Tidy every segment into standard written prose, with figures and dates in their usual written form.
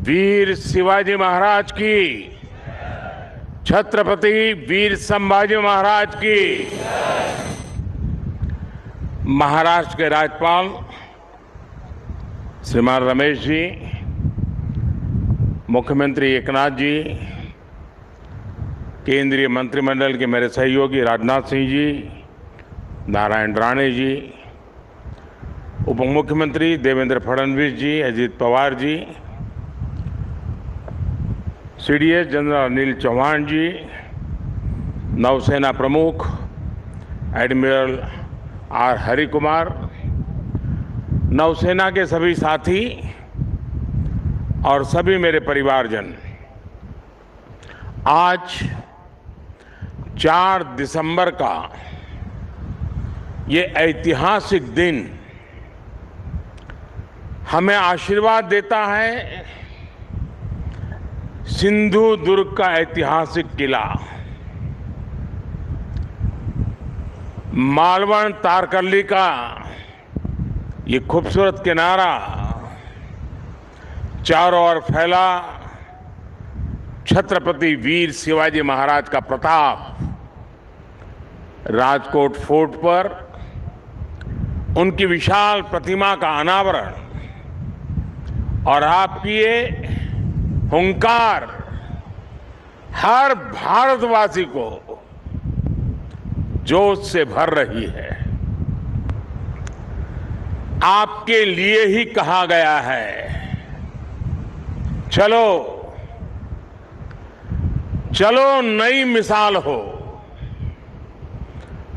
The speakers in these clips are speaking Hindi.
वीर शिवाजी महाराज की, छत्रपति वीर संभाजी महाराज की। महाराष्ट्र के राज्यपाल श्रीमान रमेश जी, मुख्यमंत्री एकनाथ जी, केंद्रीय मंत्रिमंडल के मेरे सहयोगी राजनाथ सिंह जी, नारायण राणे जी, उप मुख्यमंत्री देवेंद्र फडणवीस जी, अजित पवार जी, सीडीएस जनरल अनिल चौहान जी, नौसेना प्रमुख एडमिरल आर हरिकुमार, नौसेना के सभी साथी और सभी मेरे परिवारजन, आज 4 दिसंबर का ये ऐतिहासिक दिन हमें आशीर्वाद देता है। सिंधु दुर्ग का ऐतिहासिक किला, मालवण तारकर्ली का ये खूबसूरत किनारा, चारों ओर फैला छत्रपति वीर शिवाजी महाराज का प्रताप, राजकोट फोर्ट पर उनकी विशाल प्रतिमा का अनावरण और आपकी ये हुंकार हर भारतवासी को जोश से भर रही है। आपके लिए ही कहा गया है, चलो चलो नई मिसाल हो,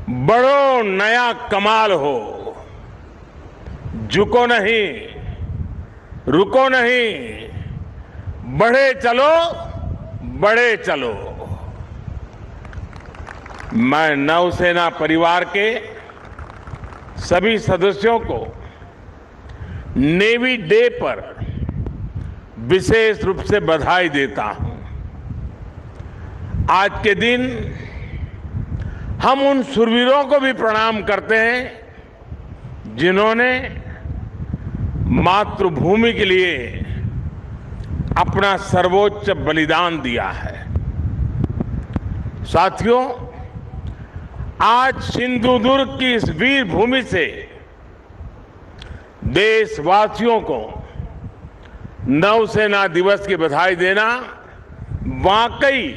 बढ़ो नया कमाल हो, झुको नहीं, रुको नहीं, बढ़े चलो, बढ़े चलो। मैं नौसेना परिवार के सभी सदस्यों को नेवी डे पर विशेष रूप से बधाई देता हूं। आज के दिन हम उन शूरवीरों को भी प्रणाम करते हैं जिन्होंने मातृभूमि के लिए अपना सर्वोच्च बलिदान दिया है। साथियों, आज सिंधु दुर्ग की इस वीर भूमि से देशवासियों को नौसेना दिवस की बधाई देना वाकई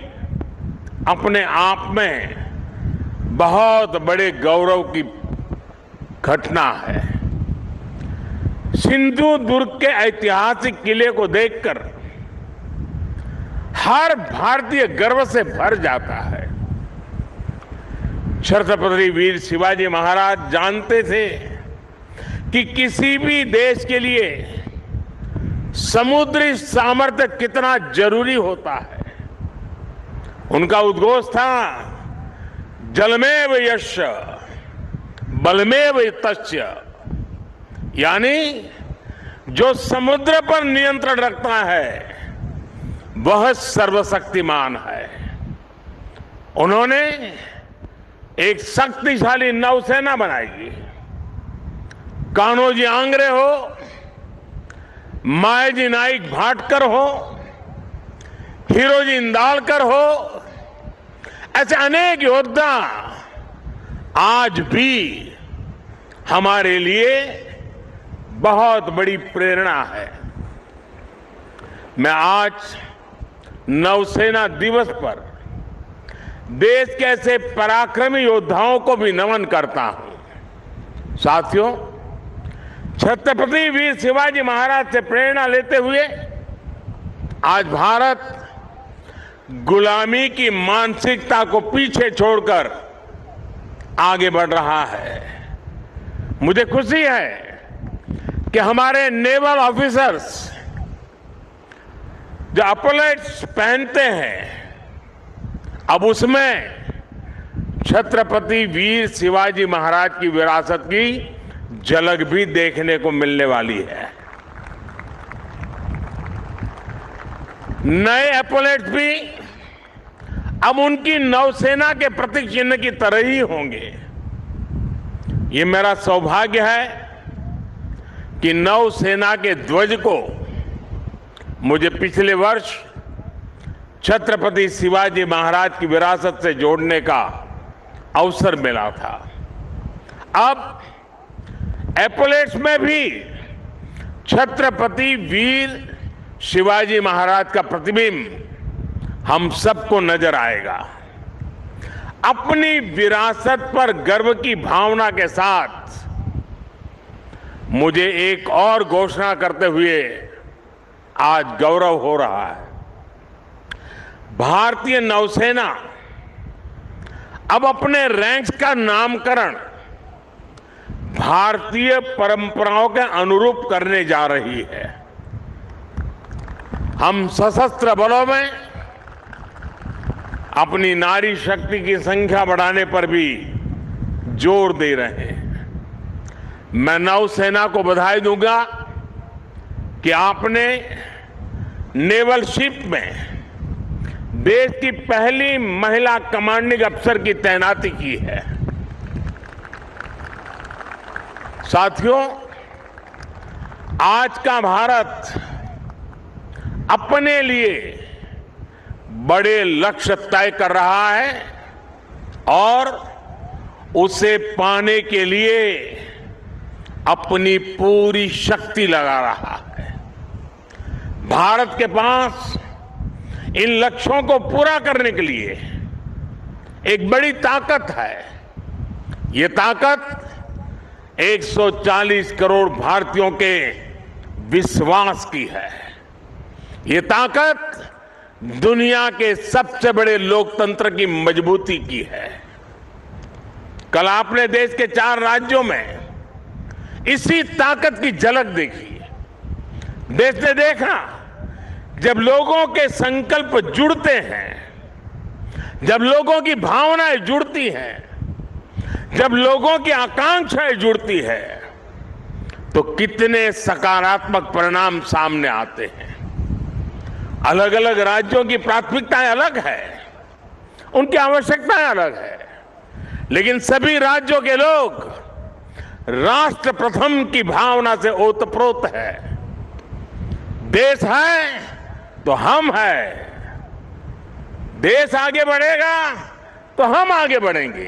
अपने आप में बहुत बड़े गौरव की घटना है। सिंधु दुर्ग के ऐतिहासिक किले को देखकर हर भारतीय गर्व से भर जाता है। छत्रपति वीर शिवाजी महाराज जानते थे कि किसी भी देश के लिए समुद्री सामर्थ्य कितना जरूरी होता है। उनका उद्घोष था, जलमेव यस्य बलमेव तस्य, यानी जो समुद्र पर नियंत्रण रखता है वह सर्वशक्तिमान है। उन्होंने एक शक्तिशाली नौसेना बनाई। कान्होजी आंग्रे हो, मायाजी नाइक भाटकर हो, हीरोजी इंदालकर हो, ऐसे अनेक योद्धा आज भी हमारे लिए बहुत बड़ी प्रेरणा है। मैं आज नौसेना दिवस पर देश के ऐसे पराक्रमी योद्धाओं को भी नमन करता हूं। साथियों, छत्रपति वीर शिवाजी महाराज से प्रेरणा लेते हुए आज भारत गुलामी की मानसिकता को पीछे छोड़कर आगे बढ़ रहा है। मुझे खुशी है कि हमारे नेवल ऑफिसर्स जो अपलेट्स पहनते हैं, अब उसमें छत्रपति वीर शिवाजी महाराज की विरासत की झलक भी देखने को मिलने वाली है। नए एपोलेट्स भी अब उनकी नौसेना के प्रतीक चिन्ह की तरह ही होंगे। ये मेरा सौभाग्य है कि नौसेना के ध्वज को मुझे पिछले वर्ष छत्रपति शिवाजी महाराज की विरासत से जोड़ने का अवसर मिला था। अब एपोलेट्स में भी छत्रपति वीर शिवाजी महाराज का प्रतिबिंब हम सबको नजर आएगा। अपनी विरासत पर गर्व की भावना के साथ मुझे एक और घोषणा करते हुए आज गौरव हो रहा है। भारतीय नौसेना अब अपने रैंक्स का नामकरण भारतीय परंपराओं के अनुरूप करने जा रही है। हम सशस्त्र बलों में अपनी नारी शक्ति की संख्या बढ़ाने पर भी जोर दे रहे हैं। मैं नौसेना को बधाई दूंगा कि आपने नेवल शिप में देश की पहली महिला कमांडिंग अफसर की तैनाती की है। साथियों, आज का भारत अपने लिए बड़े लक्ष्य तय कर रहा है और उसे पाने के लिए अपनी पूरी शक्ति लगा रहा है। भारत के पास इन लक्ष्यों को पूरा करने के लिए एक बड़ी ताकत है। ये ताकत 140 करोड़ भारतीयों के विश्वास की है। ये ताकत दुनिया के सबसे बड़े लोकतंत्र की मजबूती की है। कल आपने देश के 4 राज्यों में इसी ताकत की झलक देखी। देश ने देखा जब लोगों के संकल्प जुड़ते हैं, जब लोगों की भावनाएं जुड़ती हैं, जब लोगों की आकांक्षाएं जुड़ती है, तो कितने सकारात्मक परिणाम सामने आते हैं। अलग अलग राज्यों की प्राथमिकताएं अलग है, उनकी आवश्यकताएं अलग है, लेकिन सभी राज्यों के लोग राष्ट्र प्रथम की भावना से ओतप्रोत है। देश है तो हम हैं। देश आगे बढ़ेगा तो हम आगे बढ़ेंगे।